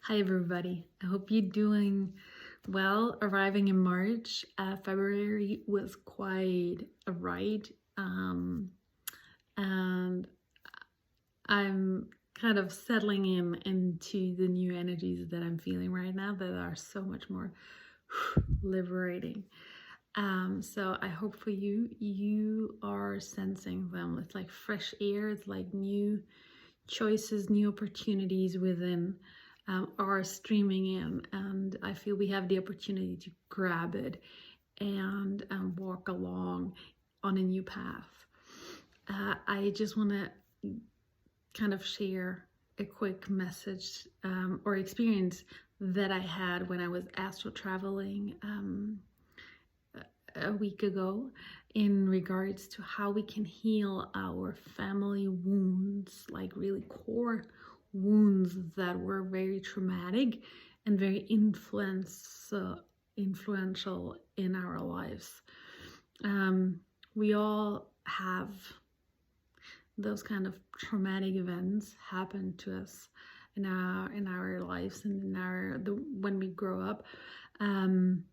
Hi everybody, I hope you're doing well. Arriving in March, February was quite a ride, and I'm kind of settling into the new energies that I'm feeling right now that are so much more liberating. So I hope for you are sensing them. It's like fresh air, it's like new choices, new opportunities within are streaming in, and I feel we have the opportunity to grab it and walk along on a new path. I just want to kind of share a quick message or experience that I had when I was astral traveling a week ago in regards to how we can heal our family wounds, like really core wounds that were very traumatic and very influential in our lives. We all have those kind of traumatic events happen to us in our lives and when we grow up. And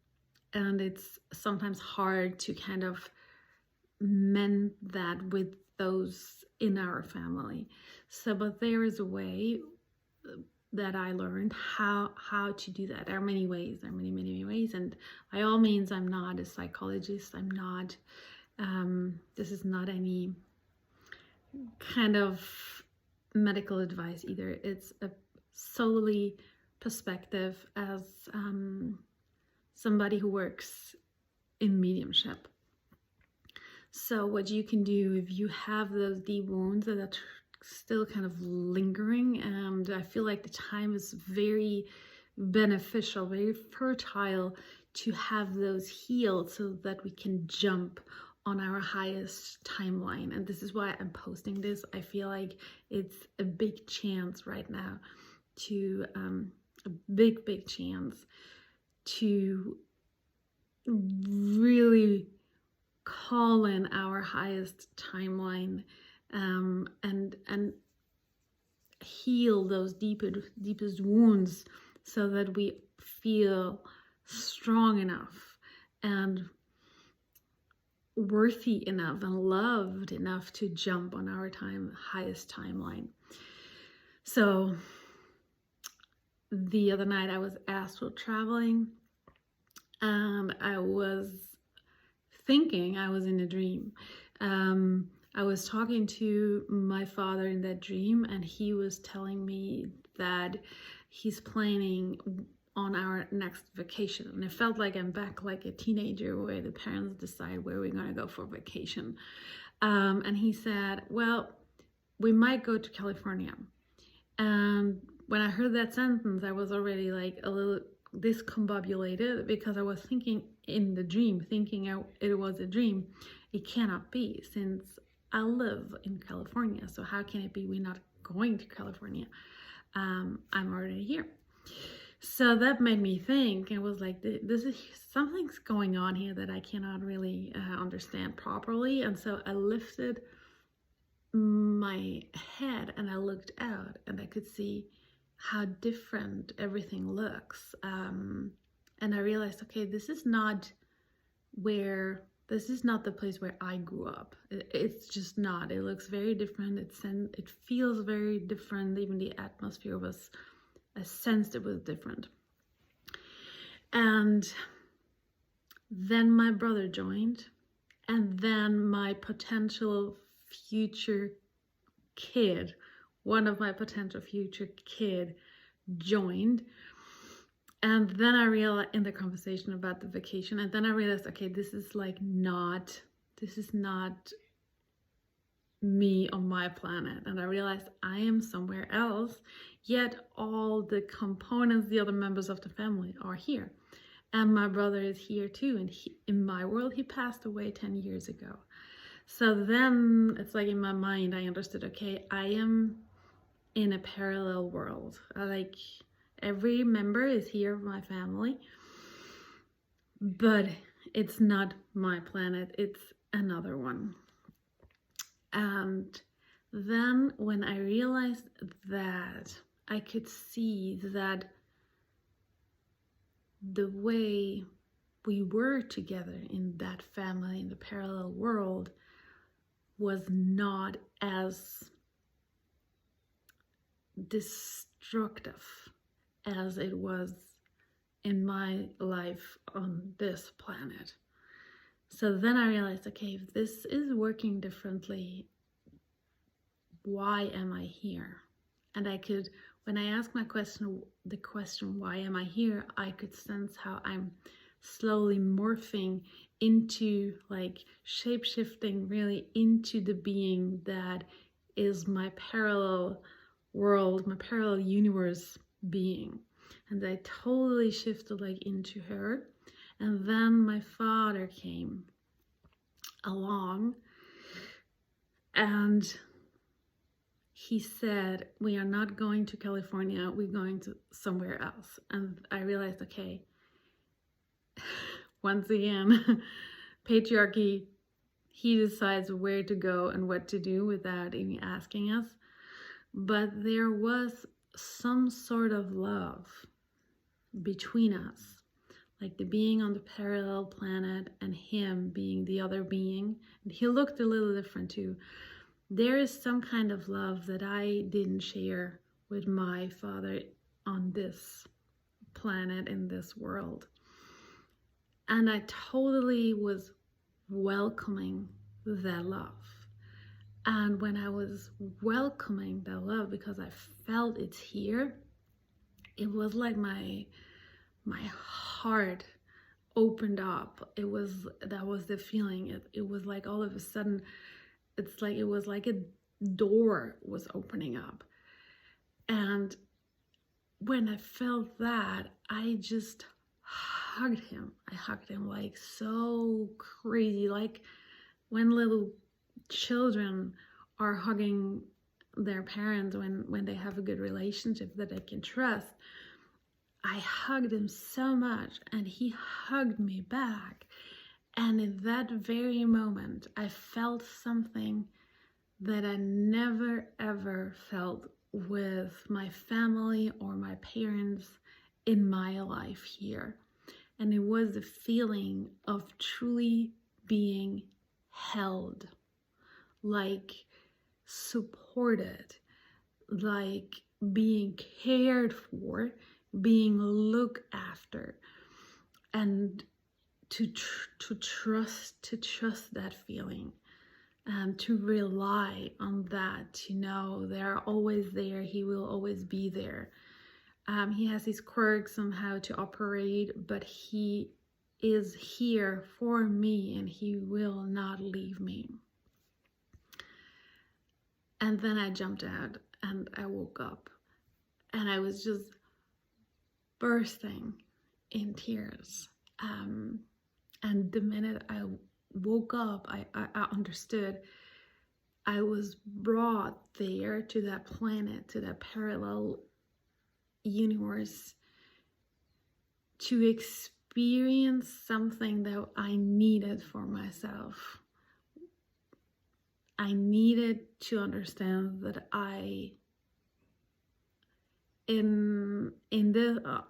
it's sometimes hard to kind of mend that with those in our family. So, but there is a way that I learned how to do that. There are many ways. There are many ways. And by all means, I'm not a psychologist. I'm not, this is not any kind of medical advice either. It's a solely perspective as somebody who works in mediumship. So what you can do if you have those deep wounds that are still kind of lingering, and I feel like the time is very beneficial, very fertile to have those healed so that we can jump on our highest timeline. And this is why I'm posting this. I feel like it's a big chance right now to a big chance to really call in our highest timeline and heal those deepest wounds so that we feel strong enough and worthy enough and loved enough to jump on our highest timeline. So the other night I was astral traveling, and I was thinking I was in a dream. I was talking to my father in that dream, and he was telling me that he's planning on our next vacation. And it felt like I'm back like a teenager where the parents decide where we're going to go for vacation. And he said, well, we might go to California. And when I heard that sentence, I was already like a little discombobulated because I was thinking in the dream, it was a dream. It cannot be, since I live in California. So how can it be we're not going to California? I'm already here. So that made me think. It was like, this is something's going on here that I cannot really understand properly. And so I lifted my head and I looked out, and I could see how different everything looks. And I realized, okay, this is not the place where I grew up. It's just not. It looks very different. It feels very different. Even the atmosphere was, I sensed it was different. And then my brother joined, and then my potential future kid, one of my potential future kid, joined. And then I realized, in the conversation about the vacation, and then I realized, okay, this is not me on my planet. And I realized I am somewhere else, yet all the components, the other members of the family are here. And my brother is here too. And in my world, he passed away 10 years ago. So then it's like in my mind, I understood, okay, I am in a parallel world. Like every member is here of my family, but it's not my planet, it's another one. And then when I realized that, I could see that the way we were together in that family, in the parallel world, was not as destructive as it was in my life on this planet. So then I realized, okay, if this is working differently, why am I here? And I could, when I asked the question, why am I here? I could sense how I'm slowly morphing into, like, shape-shifting really into the being that is my parallel world, my parallel universe being. And I totally shifted like into her. And then my father came along and he said, we are not going to California, we're going to somewhere else. And I realized, okay, once again, patriarchy, he decides where to go and what to do without even asking us. But there was some sort of love between us, like the being on the parallel planet and him being the other being. And he looked a little different too. There is some kind of love that I didn't share with my father on this planet, in this world. And I totally was welcoming that love. And when I was welcoming that love, because I felt it's here, it was like my heart opened up. That was the feeling. It was like all of a sudden, it's like it was like a door was opening up. And when I felt that, I just hugged him. I hugged him like so crazy, like when little children are hugging their parents when they have a good relationship that they can trust. I hugged him so much and he hugged me back. And in that very moment, I felt something that I never ever felt with my family or my parents in my life here. And it was the feeling of truly being held, like supported, like being cared for, being looked after, and to trust that feeling, to rely on that, to know they're always there, he will always be there. He has his quirks on how to operate, but he is here for me and he will not leave me. And then I jumped out and I woke up and I was just bursting in tears. And the minute I woke up, I understood I was brought there to that planet, to that parallel universe, to experience something that I needed for myself. I needed to understand that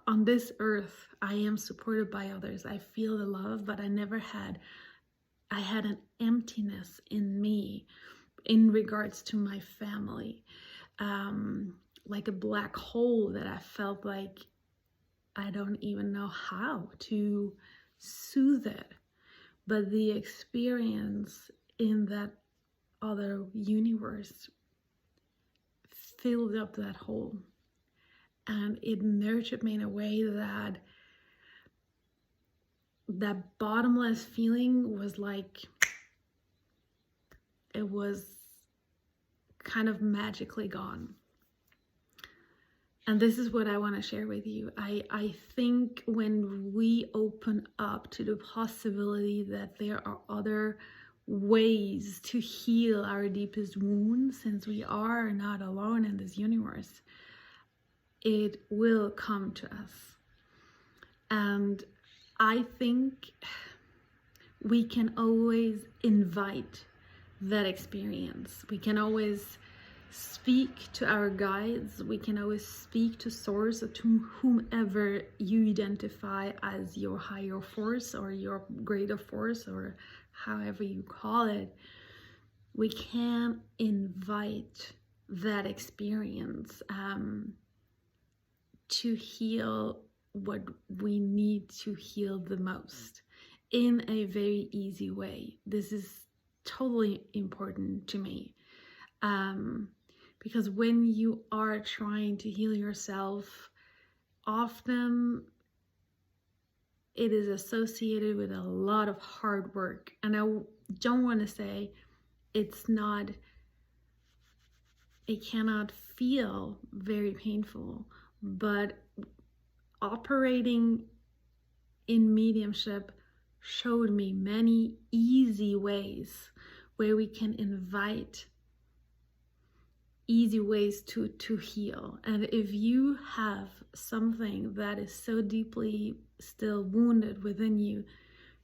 on this earth, I am supported by others. I feel the love, but I had an emptiness in me in regards to my family, like a black hole that I felt like I don't even know how to soothe it. But the experience in that other universe filled up that hole. And it nurtured me in a way that that bottomless feeling was like, it was kind of magically gone. And this is what I want to share with you. I think when we open up to the possibility that there are other ways to heal our deepest wounds, since we are not alone in this universe, it will come to us. And I think we can always invite that experience. We can always speak to our guides. We can always speak to source, or to whomever you identify as your higher force or your greater force, or however you call it. We can invite that experience to heal what we need to heal the most in a very easy way. This is totally important to me. Because when you are trying to heal yourself, often it is associated with a lot of hard work. And I don't want to say it cannot feel very painful, but operating in mediumship showed me many easy ways where we can invite easy ways to heal. And if you have something that is so deeply still wounded within you,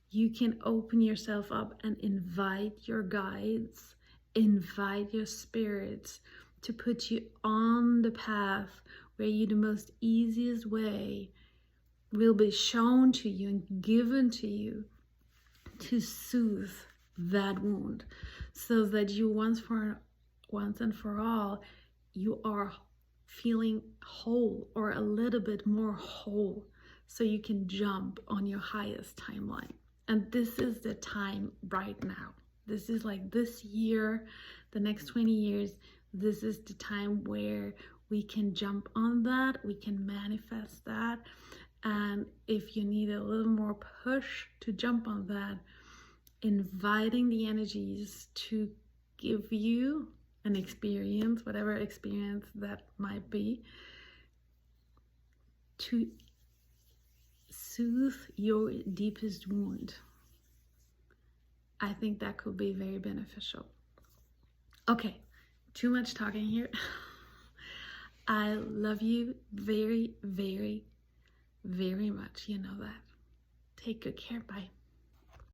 you can open yourself up and invite your guides, invite your spirits to put you on the path where you, the most easiest way will be shown to you and given to you to soothe that wound, so that you once and for all, you are feeling whole, or a little bit more whole, so you can jump on your highest timeline. And this is the time right now. This is like this year, the next 20 years, this is the time where we can jump on that, we can manifest that. And if you need a little more push to jump on that, inviting the energies to give you an experience, whatever experience that might be, to soothe your deepest wound. I think that could be very beneficial. Okay, too much talking here. I love you very, very, very much. You know that. Take good care. Bye.